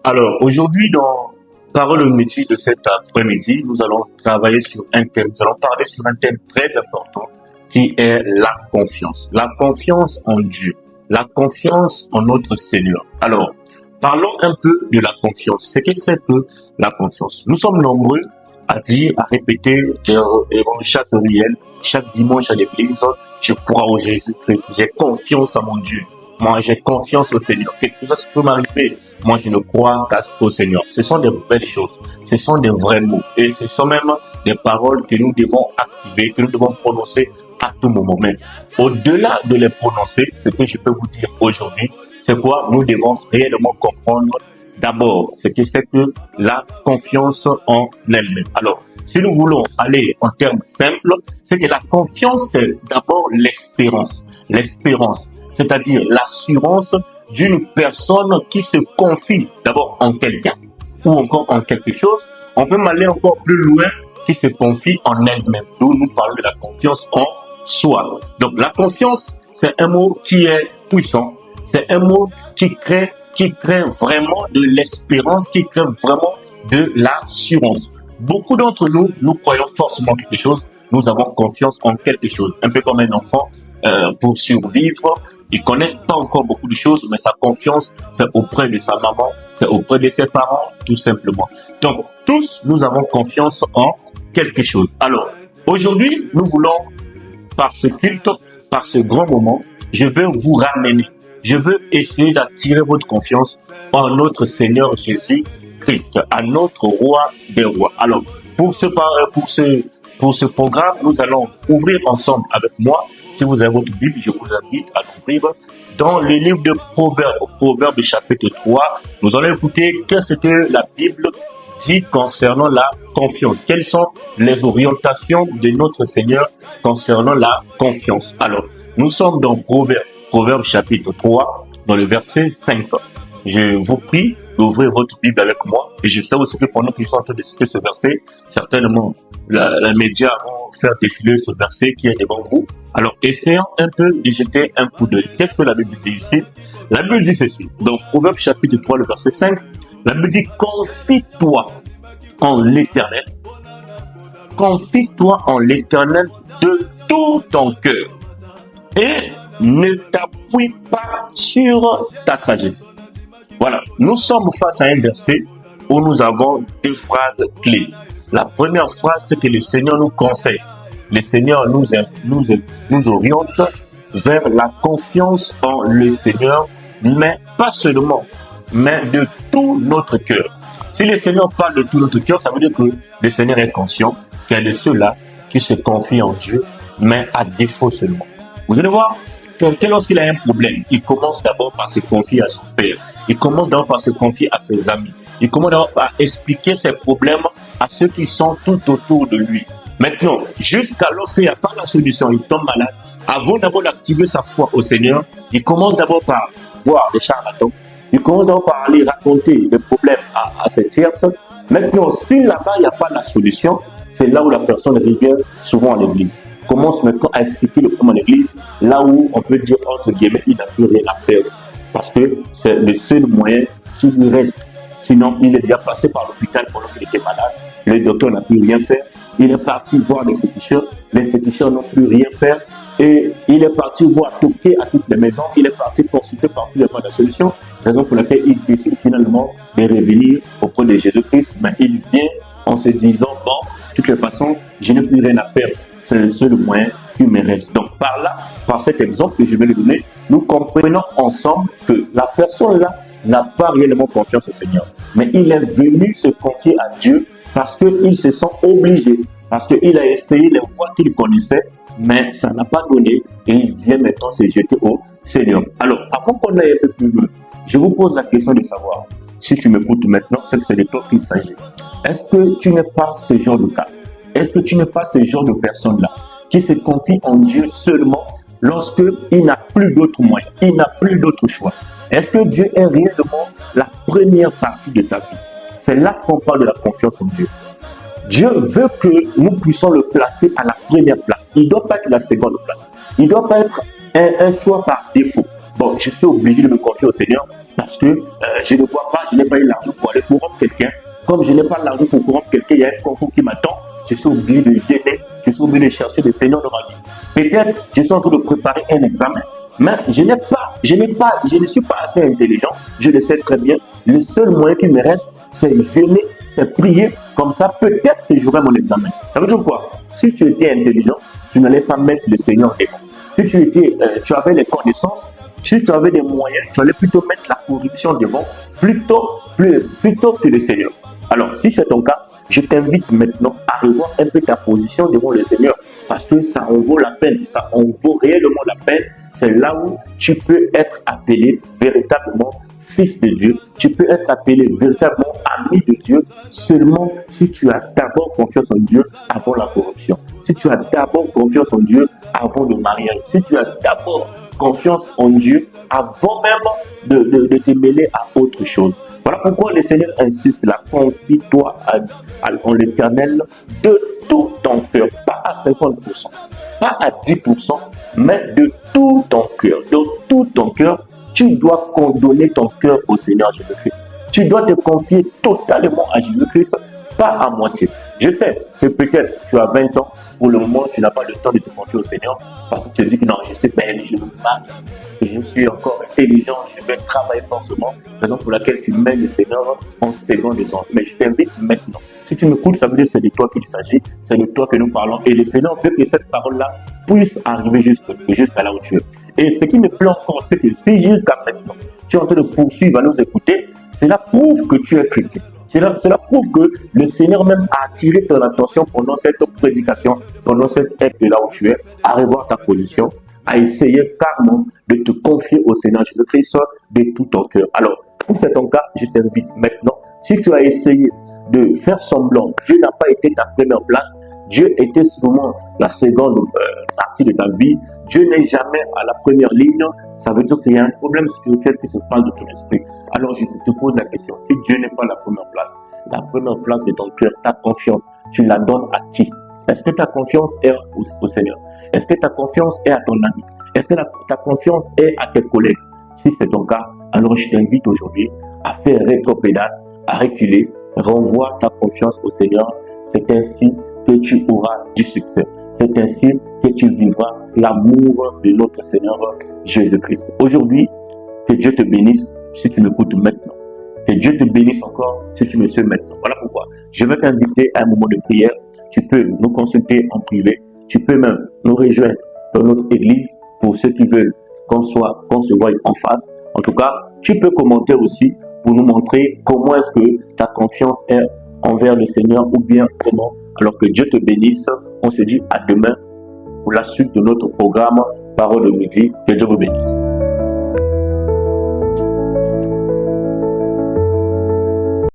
Alors, aujourd'hui, dans Parole au métier de cet après-midi, nous allons travailler sur un thème, nous allons parler sur un thème très important qui est la confiance. La confiance en Dieu, la confiance en notre Seigneur. Alors, parlons un peu de la confiance. C'est que c'est que la confiance. Nous sommes nombreux à dire, à répéter chaque réel, chaque dimanche à l'église, je crois au Jésus-Christ, j'ai confiance en mon Dieu. Moi, j'ai confiance au Seigneur. Quelque chose peut m'arriver. Moi, je ne crois qu'au Seigneur. Ce sont des belles choses. Ce sont des vrais mots. Et ce sont même des paroles que nous devons activer, que nous devons prononcer à tout moment. Mais au-delà de les prononcer, ce que je peux vous dire aujourd'hui, c'est quoi? Nous devons réellement comprendre d'abord ce que c'est que la confiance en elle-même. Alors, si nous voulons aller en termes simples, c'est que la confiance, c'est d'abord l'espérance. L'espérance, c'est-à-dire l'assurance d'une personne qui se confie d'abord en quelqu'un ou encore en quelque chose. On peut aller encore plus loin, qui se confie en elle-même. D'où nous parlons de la confiance en soi. Donc la confiance, c'est un mot qui est puissant. C'est un mot qui crée vraiment de l'espérance, qui crée vraiment de l'assurance. Beaucoup d'entre nous, nous croyons forcément quelque chose. Nous avons confiance en quelque chose. Un peu comme un enfant, pour survivre, il connaît pas encore beaucoup de choses, mais sa confiance, c'est auprès de sa maman, c'est auprès de ses parents, tout simplement. Donc, tous, nous avons confiance en quelque chose. Alors, aujourd'hui, nous voulons, par ce culte, par ce grand moment, je veux vous ramener, je veux essayer d'attirer votre confiance en notre Seigneur Jésus-Christ, à notre Roi des Rois. Alors, pour ce programme, nous allons ouvrir ensemble avec moi. Si vous avez votre Bible, je vous invite à l'ouvrir dans le livre de Proverbes, Proverbes chapitre 3. Nous allons écouter qu'est-ce que la Bible dit concernant la confiance. Quelles sont les orientations de notre Seigneur concernant la confiance? Alors, nous sommes dans Proverbes chapitre 3, dans le verset 5. Je vous prie d'ouvrir votre Bible avec moi. Et je sais aussi que pendant que je suis en train de citer ce verset, certainement, les médias vont faire défiler ce verset qui est devant vous. Alors, essayons un peu de jeter un coup d'œil. Qu'est-ce que la Bible dit ici? La Bible dit ceci. Donc, Proverbes chapitre 3, le verset 5, la Bible dit, confie-toi en l'Éternel. Confie-toi en l'Éternel de tout ton cœur. Et ne t'appuie pas sur ta sagesse. Voilà, nous sommes face à un verset où nous avons deux phrases clés. La première phrase, c'est que le Seigneur nous conseille. Le Seigneur nous oriente vers la confiance en le Seigneur, mais pas seulement, mais de tout notre cœur. Si le Seigneur parle de tout notre cœur, ça veut dire que le Seigneur est conscient qu'il y a de ceux-là qui se confient en Dieu, mais à défaut seulement. Vous allez voir, quelqu'un lorsqu'il a un problème, il commence d'abord par se confier à son père. Il commence d'abord par se confier à ses amis. Il commence d'abord par expliquer ses problèmes à ceux qui sont tout autour de lui. Maintenant, jusqu'à lorsqu'il n'y a pas la solution, il tombe malade. Avant d'abord d'activer sa foi au Seigneur, il commence d'abord par voir des charlatans. Il commence d'abord par aller raconter des problèmes à ses tierces. Maintenant, si là-bas, il n'y a pas la solution, c'est là où la personne revient souvent à l'église. Commence maintenant à expliquer le problème à l'église, là où on peut dire, entre guillemets, il n'a plus rien à faire. Parce que c'est le seul moyen qui lui reste. Sinon, il est déjà passé par l'hôpital pendant qu'il était malade. Le docteur n'a plus rien fait. Il est parti voir les féticheurs. Les féticheurs n'ont plus rien fait. Et il est parti voir toquer à toutes les maisons. Il est parti consulter partout, il n'y a pas de solution. Raison pour laquelle il décide finalement de revenir auprès de Jésus-Christ. Mais il vient en se disant, bon, de toutes les façons, je n'ai plus rien à perdre. C'est le seul moyen qui me reste. Donc par là, par cet exemple que je vais lui donner, nous comprenons ensemble que la personne-là n'a pas réellement confiance au Seigneur. Mais il est venu se confier à Dieu parce qu'il se sent obligé. Parce qu'il a essayé les voies qu'il connaissait, mais ça n'a pas donné. Et il vient maintenant se jeter au Seigneur. Alors, avant qu'on aille un peu plus loin, je vous pose la question de savoir, si tu m'écoutes maintenant, c'est que c'est de toi qu'il s'agit. Est-ce que tu n'es pas ce genre de cas? Est-ce que tu n'es pas ce genre de personne-là qui se confie en Dieu seulement lorsqu'il n'a plus d'autres moyens, il n'a plus d'autres choix? Est-ce que Dieu est réellement la première partie de ta vie? C'est là qu'on parle de la confiance en Dieu. Dieu veut que nous puissions le placer à la première place. Il ne doit pas être la seconde place. Il ne doit pas être un choix par défaut. bon, je suis obligé de me confier au Seigneur parce que je ne vois pas, je n'ai pas eu l'argent pour aller corrompre quelqu'un. Comme je n'ai pas l'argent pour corrompre quelqu'un, il y a un concours qui m'attend. Je suis obligé de gêner, je suis obligé de chercher le Seigneur dans ma vie. Peut-être, je suis en train de préparer un examen, mais je ne suis pas assez intelligent, je le sais très bien. Le seul moyen qui me reste, c'est gêner, c'est prier. Comme ça, peut-être que j'aurai mon examen. Ça veut dire quoi? Si tu étais intelligent, tu n'allais pas mettre le Seigneur devant. Si tu avais les connaissances, si tu avais des moyens, tu allais plutôt mettre la corruption devant, plutôt que le Seigneur. Alors, si c'est ton cas, je t'invite maintenant à revoir un peu ta position devant le Seigneur, parce que ça en vaut la peine, ça en vaut réellement la peine. C'est là où tu peux être appelé véritablement fils de Dieu, tu peux être appelé véritablement ami de Dieu seulement si tu as d'abord confiance en Dieu avant la corruption, si tu as d'abord confiance en Dieu avant le mariage, si tu as d'abord confiance en Dieu avant même de te mêler à autre chose. Voilà pourquoi le Seigneur insiste là, confie-toi en l'Éternel de tout ton cœur, pas à 50%, pas à 10%, mais de tout ton cœur, de tout ton cœur. Tu dois condamner ton cœur au Seigneur Jésus-Christ. Tu dois te confier totalement à Jésus-Christ, pas à moitié. Je sais que peut-être tu as 20 ans, pour le moment tu n'as pas le temps de te confier au Seigneur parce que tu te dis que non, je suis belle, je me marie, je suis encore intelligent, je vais travailler forcément, raison pour laquelle tu mets le Seigneur en second des anges. Mais je t'invite maintenant, si tu m'écoutes, ça veut dire que c'est de toi qu'il s'agit, c'est de toi que nous parlons et le Seigneur veut que cette parole-là puisse arriver jusqu'à là où tu es. Et ce qui me plaît encore, c'est que si jusqu'à maintenant, tu es en train de poursuivre à nous écouter, cela prouve que tu es chrétien. Cela prouve que le Seigneur même a attiré ton attention pendant cette prédication, pendant cette aide là où tu es, à revoir ta position, à essayer carrément de te confier au Seigneur Jésus-Christ de tout ton cœur. Alors, si c'est ton cas, je t'invite maintenant, si tu as essayé de faire semblant, Dieu n'a pas été ta première place, Dieu était souvent la seconde partie de ta vie, Dieu n'est jamais à la première ligne, ça veut dire qu'il y a un problème spirituel qui se passe de ton esprit. Alors je te pose la question, si Dieu n'est pas la première place de ton cœur, ta confiance, tu la donnes à qui? Est-ce que ta confiance est au Seigneur? Est-ce que ta confiance est à ton ami? Est-ce que ta confiance est à tes collègues? Si c'est ton cas, alors je t'invite aujourd'hui à faire rétropédale, à reculer, renvoie ta confiance au Seigneur. C'est ainsi que tu auras du succès. C'est ainsi que tu vivras l'amour de notre Seigneur Jésus-Christ. Aujourd'hui, que Dieu te bénisse si tu m'écoutes maintenant. Que Dieu te bénisse encore si tu me suis maintenant. Voilà pourquoi je vais t'inviter à un moment de prière. Tu peux nous consulter en privé. Tu peux même nous rejoindre dans notre église pour ceux qui veulent qu'on se voie en face. En tout cas, tu peux commenter aussi pour nous montrer comment est-ce que ta confiance est envers le Seigneur ou bien comment. Alors que Dieu te bénisse. On se dit à demain pour la suite de notre programme Parole de midi. Que Dieu vous bénisse.